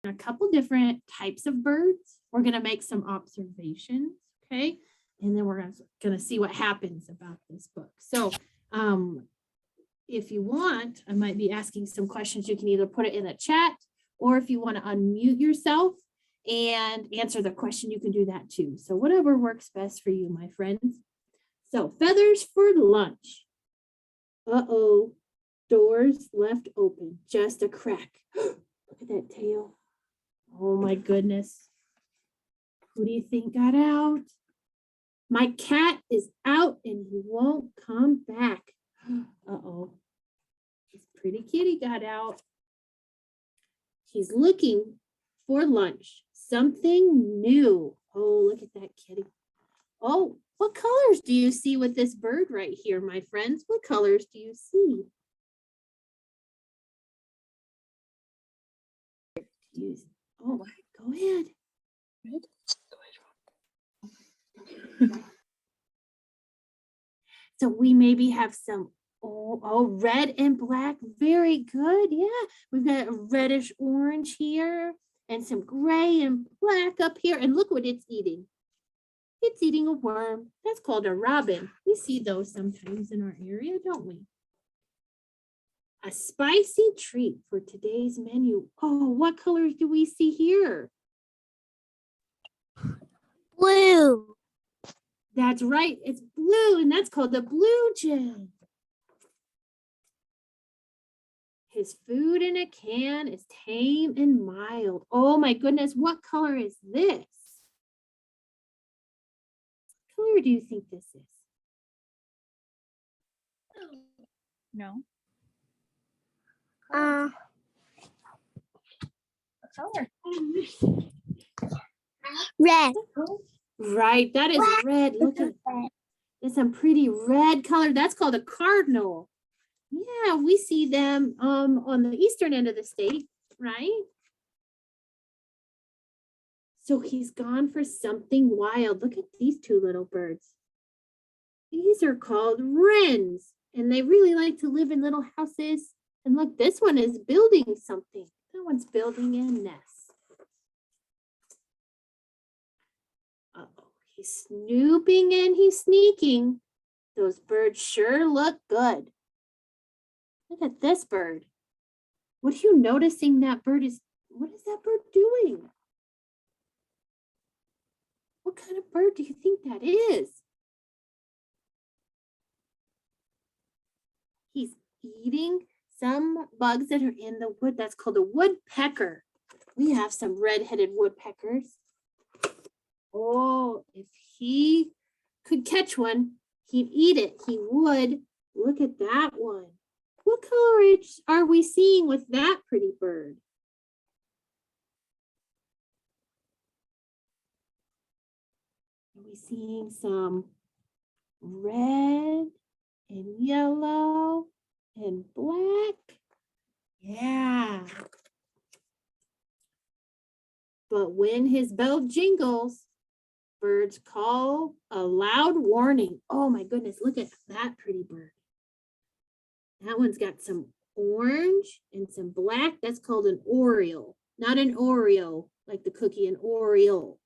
a couple different types of birds. We're going to make some observations, okay? And then we're going to see what happens about this book. So if you want, I might be asking some questions. You can either put it in the chat, or if you want to unmute yourself and answer the question, you can do that too. So whatever works best for you, my friends. So feathers for lunch. Uh-oh, doors left open, just a crack. Look at that tail. Oh my goodness. Who do you think got out? My cat is out and he won't come back. Uh-oh. This pretty kitty got out. He's looking for lunch. Something new. Oh, look at that kitty. Oh, what colors do you see with this bird right here, my friends? What colors do you see? Oh, go ahead. So we maybe have some, red and black. Very good. Yeah, we've got a reddish orange here and some gray and black up here. And look what it's eating. It's eating a worm. That's called a robin. We see those sometimes in our area, don't we? A spicy treat for today's menu. Oh, what colors do we see here? Blue. That's right, it's blue, and that's called the blue jay. His food in a can is tame and mild. Oh my goodness, what color is this? What color do you think this is? No. Color. Red. Right, that is red. Look at that. There's some pretty red color. That's called a cardinal. Yeah, we see them on the eastern end of the state, right? So he's gone for something wild. Look at these two little birds. These are called wrens, and they really like to live in little houses. And look, this one is building something. That one's building a nest. Uh-oh, he's snooping and he's sneaking. Those birds sure look good. Look at this bird. What are you noticing that bird is? What is that bird doing? What kind of bird do you think that is? He's eating some bugs that are in the wood. That's called a woodpecker. We have some red-headed woodpeckers. Oh, if he could catch one, he'd eat it. He would. Look at that one. What color are we seeing with that pretty bird? Are we seeing some red and yellow and black? Yeah. But when his bell jingles, birds call a loud warning. Oh my goodness, look at that pretty bird. That one's got some orange and some black. That's called an oriole, not an Oreo, like the cookie, an Oriole.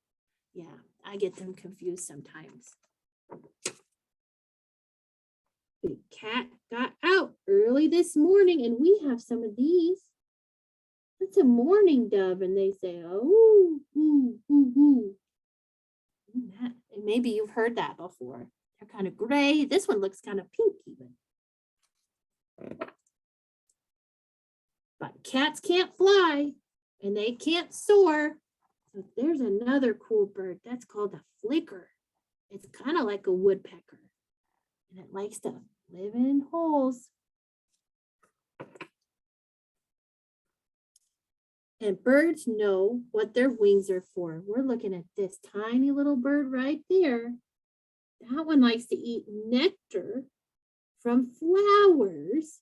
Yeah, I get them confused sometimes. Big cat got out early this morning, and we have some of these. That's a mourning dove, and they say, oh, ooh, ooh, ooh. Maybe you've heard that before. They're kind of gray. This one looks kind of pink even. But cats can't fly and they can't soar. So there's another cool bird. That's called a flicker. It's kind of like a woodpecker. And it likes to live in holes. And birds know what their wings are for. We're looking at this tiny little bird right there. That one likes to eat nectar from flowers.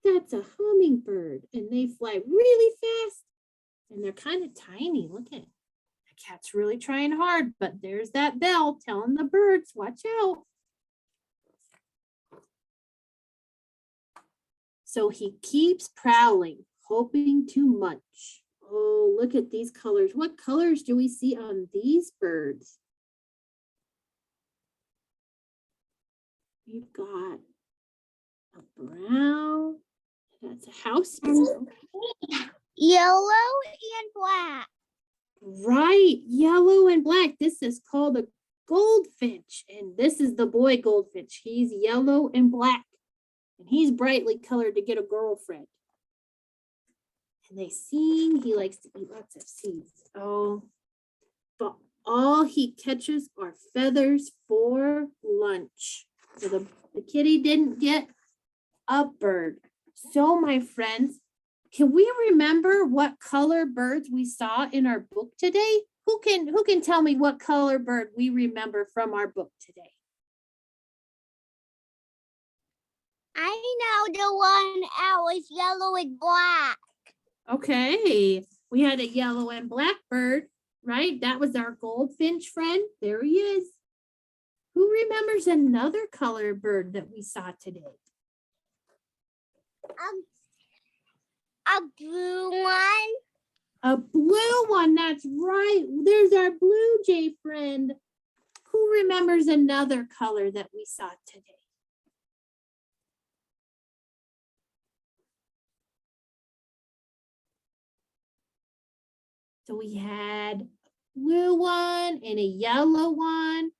That's a hummingbird, and they fly really fast, and they're kind of tiny. Look at it. The cat's really trying hard, but there's that bell telling the birds, watch out. So he keeps prowling, hoping to munch. Oh, look at these colors. What colors do we see on these birds? We've got a brown, that's a house sparrow. Yellow and black. Right, yellow and black. This is called a goldfinch, and this is the boy goldfinch. He's yellow and black, and he's brightly colored to get a girlfriend. And they sing. He likes to eat lots of seeds. Oh, but all he catches are feathers for lunch. So the kitty didn't get a bird. So, my friends, can we remember what color birds we saw in our book today? Who can tell me what color bird we remember from our book today? I know the one out was yellow and black. Okay, we had a yellow and black bird, right? That was our goldfinch friend. There he is. Who remembers another color bird that we saw today? A blue one. A blue one, that's right. There's our blue jay friend. Who remembers another color that we saw today? So we had a blue one and a yellow one.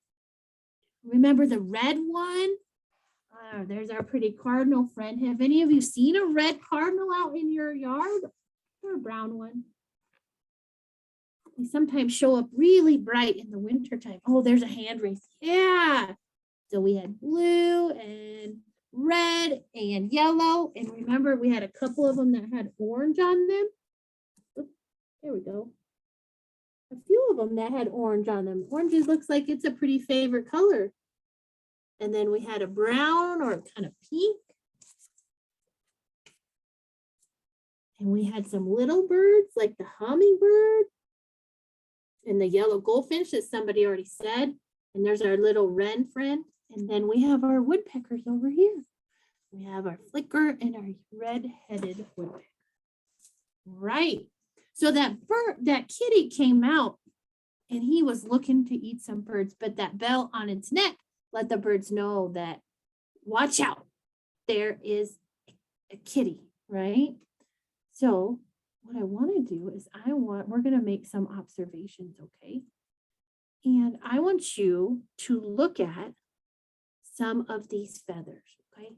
Remember the red one? Oh, there's our pretty cardinal friend. Have any of you seen a red cardinal out in your yard? Or a brown one? They sometimes show up really bright in the wintertime. Oh, there's a hand raise. Yeah. So we had blue and red and yellow. And remember, we had a couple of them that had orange on them. Oops, there we go. A few of them that had orange on them. Oranges looks like it's a pretty favorite color. And then we had a brown or kind of pink. And we had some little birds like the hummingbird and the yellow goldfinch that somebody already said. And there's our little wren friend. And then we have our woodpeckers over here. We have our flicker and our red-headed woodpecker. Right. So that bird, that kitty came out and he was looking to eat some birds, but that bell on its neck let the birds know that, watch out, there is a kitty, right? So what I want to do is we're going to make some observations, okay? And I want you to look at some of these feathers, okay?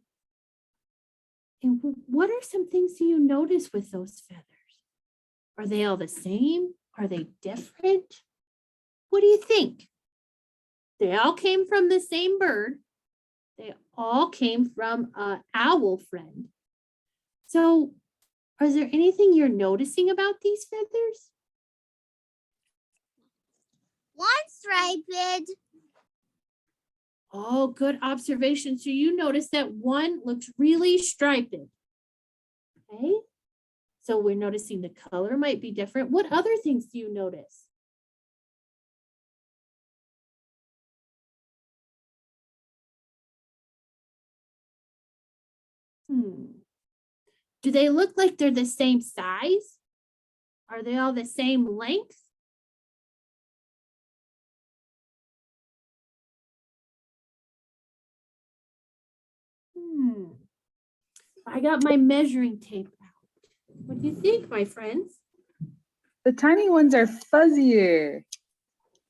And what are some things you notice with those feathers? Are they all the same? Are they different? What do you think? They all came from the same bird. They all came from an owl friend. So, is there anything you're noticing about these feathers? One striped. Oh, good observation. So you notice that one looks really striped. Okay. So we're noticing the color might be different. What other things do you notice? Do they look like they're the same size? Are they all the same length? I got my measuring tape out. What do you think, my friends? The tiny ones are fuzzier.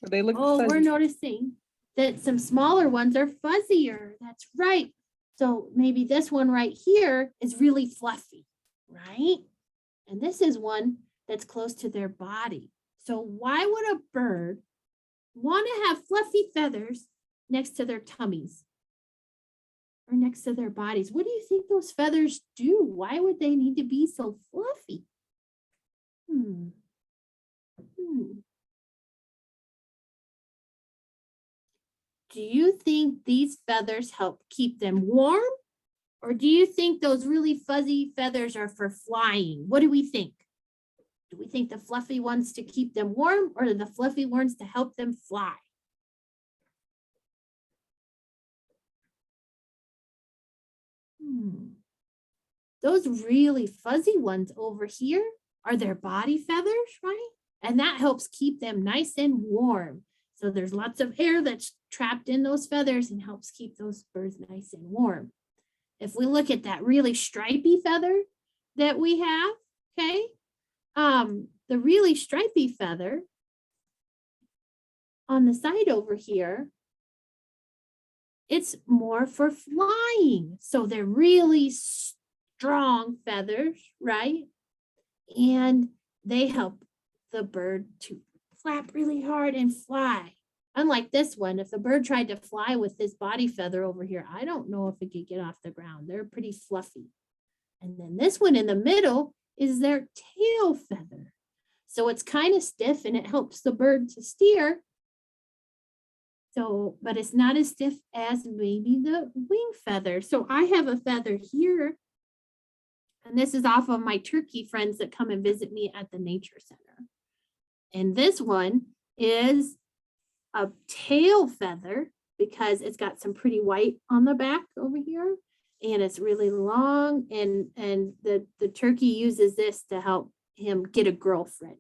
They look Oh, fuzzy. we're noticing that some smaller ones are fuzzier. That's right. So maybe this one right here is really fluffy, right? And this is one that's close to their body. So why would a bird want to have fluffy feathers next to their tummies or next to their bodies? What do you think those feathers do? Why would they need to be so fluffy? Do you think these feathers help keep them warm? Or do you think those really fuzzy feathers are for flying? What do we think? Do we think the fluffy ones to keep them warm or the fluffy ones to help them fly? Those really fuzzy ones over here, are their body feathers, right? And that helps keep them nice and warm. So there's lots of air that's trapped in those feathers and helps keep those birds nice and warm. If we look at that really stripy feather that we have, okay, the really stripy feather on the side over here, it's more for flying. So they're really strong feathers, right? And they help the bird to flap really hard and fly. Unlike this one, if the bird tried to fly with this body feather over here, I don't know if it could get off the ground. They're pretty fluffy. And then this one in the middle is their tail feather. So it's kind of stiff and it helps the bird to steer. So, but it's not as stiff as maybe the wing feather. So I have a feather here. And this is off of my turkey friends that come and visit me at the nature center. And this one is a tail feather because it's got some pretty white on the back over here. And it's really long. And the turkey uses this to help him get a girlfriend,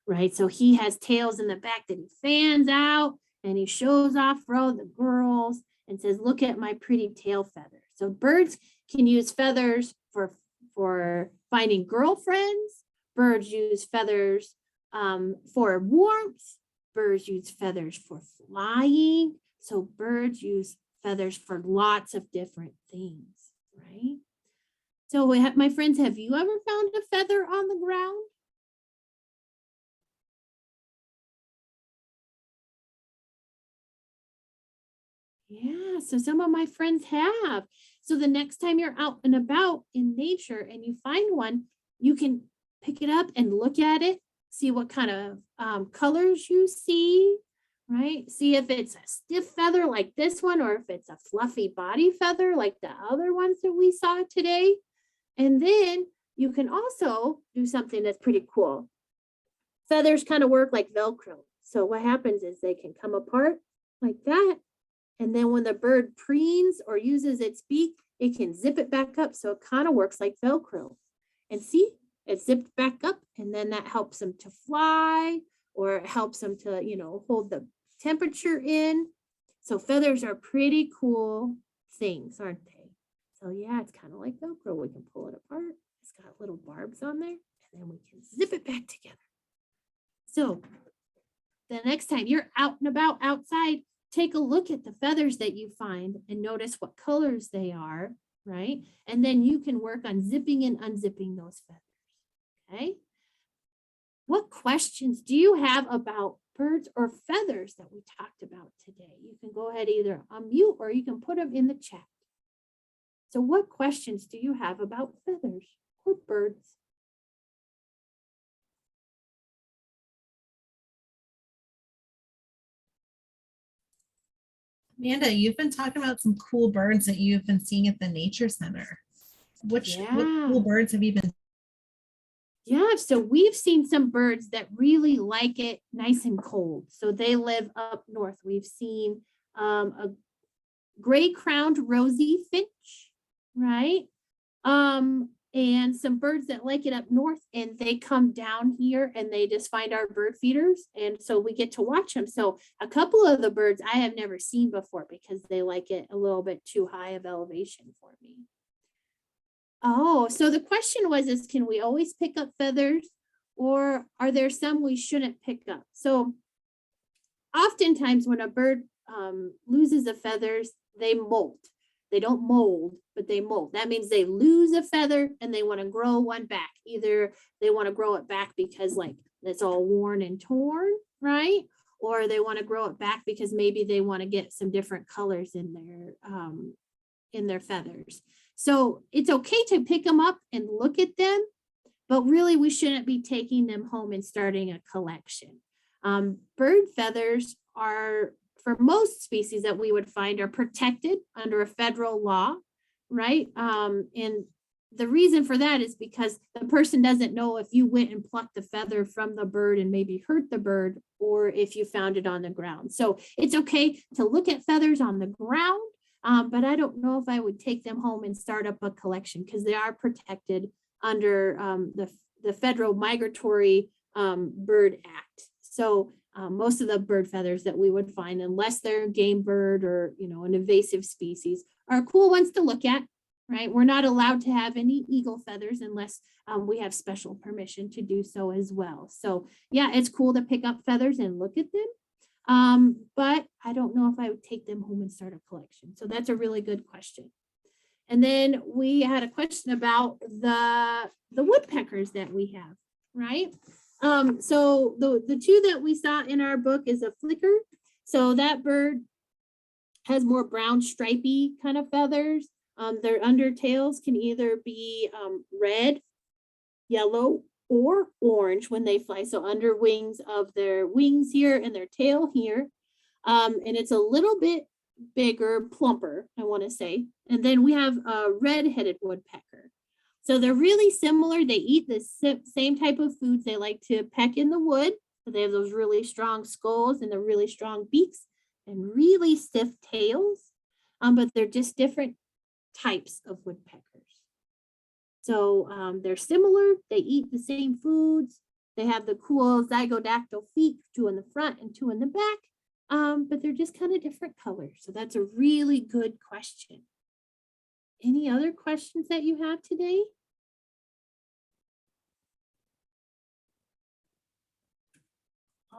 right? So he has tails in the back that he fans out and he shows off for all the girls and says, look at my pretty tail feather. So birds can use feathers for finding girlfriends. Birds use feathers for warmth. Birds use feathers for flying. So birds use feathers for lots of different things, right? So my friends, have you ever found a feather on the ground? Yeah, so some of my friends have. So the next time you're out and about in nature and you find one, you can pick it up and look at it, see what kind of colors you see, right? See if it's a stiff feather like this one, or if it's a fluffy body feather like the other ones that we saw today. And then you can also do something that's pretty cool. Feathers kind of work like Velcro. So what happens is they can come apart like that. And then when the bird preens or uses its beak, it can zip it back up. So it kind of works like Velcro. And see, it's zipped back up, and then that helps them to fly, or it helps them to, hold the temperature in. So feathers are pretty cool things, aren't they? So yeah, it's kind of like Velcro. We can pull it apart. It's got little barbs on there, and then we can zip it back together. So the next time you're out and about outside, take a look at the feathers that you find and notice what colors they are, right? And then you can work on zipping and unzipping those feathers, okay? What questions do you have about birds or feathers that we talked about today? You can go ahead, either unmute or you can put them in the chat. So what questions do you have about feathers or birds? Amanda, you've been talking about some cool birds that you've been seeing at the nature center. What cool birds have you been? Yeah, so we've seen some birds that really like it nice and cold. So they live up north. We've seen a gray-crowned rosy finch, right? And some birds that like it up north, and they come down here and they just find our bird feeders. And so we get to watch them. So a couple of the birds I have never seen before because they like it a little bit too high of elevation for me. Oh, so the question was, can we always pick up feathers, or are there some we shouldn't pick up? So oftentimes when a bird loses the feathers, they molt. They don't mold, but they molt. That means they lose a feather and they want to grow one back. Either they want to grow it back because like it's all worn and torn, right? Or they want to grow it back because maybe they want to get some different colors in their feathers. So it's okay to pick them up and look at them, but really we shouldn't be taking them home and starting a collection. Bird feathers are, for most species that we would find, are protected under a federal law, right? And the reason for that is because the person doesn't know if you went and plucked the feather from the bird and maybe hurt the bird, or if you found it on the ground. So it's okay to look at feathers on the ground, but I don't know if I would take them home and start up a collection because they are protected under the Federal Migratory Bird Act. So most of the bird feathers that we would find, unless they're a game bird or, you know, an invasive species, are cool ones to look at, right? We're not allowed to have any eagle feathers unless we have special permission to do so as well. So yeah, it's cool to pick up feathers and look at them. But I don't know if I would take them home and start a collection. So that's a really good question. And then we had a question about the woodpeckers that we have, right? So the two that we saw in our book is a flicker. So that bird has more brown stripy kind of feathers. Their undertails can either be red, yellow, or orange when they fly. So under wings of their wings here and their tail here. And it's a little bit bigger, plumper, I want to say. And then we have a red-headed woodpecker. So they're really similar. They eat the same type of foods. They like to peck in the wood. So they have those really strong skulls and the really strong beaks and really stiff tails. But they're just different types of woodpeckers. So they're similar. They eat the same foods. They have the cool zygodactyl feet, 2 in the front and 2 in the back. But they're just kind of different colors. So that's a really good question. Any other questions that you have today?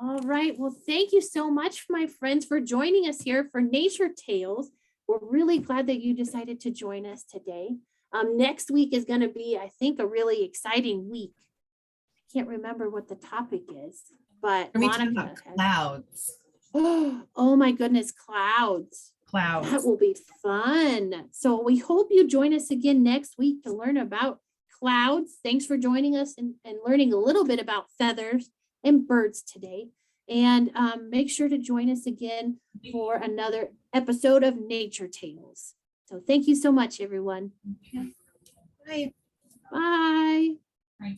All right, well, thank you so much, my friends, for joining us here for Nature Tales. We're really glad that you decided to join us today. Next week is going to be, I think, a really exciting week. I can't remember what the topic is, but Are we talking Monica about has- clouds? Oh my goodness, clouds. Clouds. That will be fun. So we hope you join us again next week to learn about clouds. Thanks for joining us and learning a little bit about feathers and birds today. And make sure to join us again for another episode of Nature Tales. So thank you so much, everyone. Bye. Bye. Bye.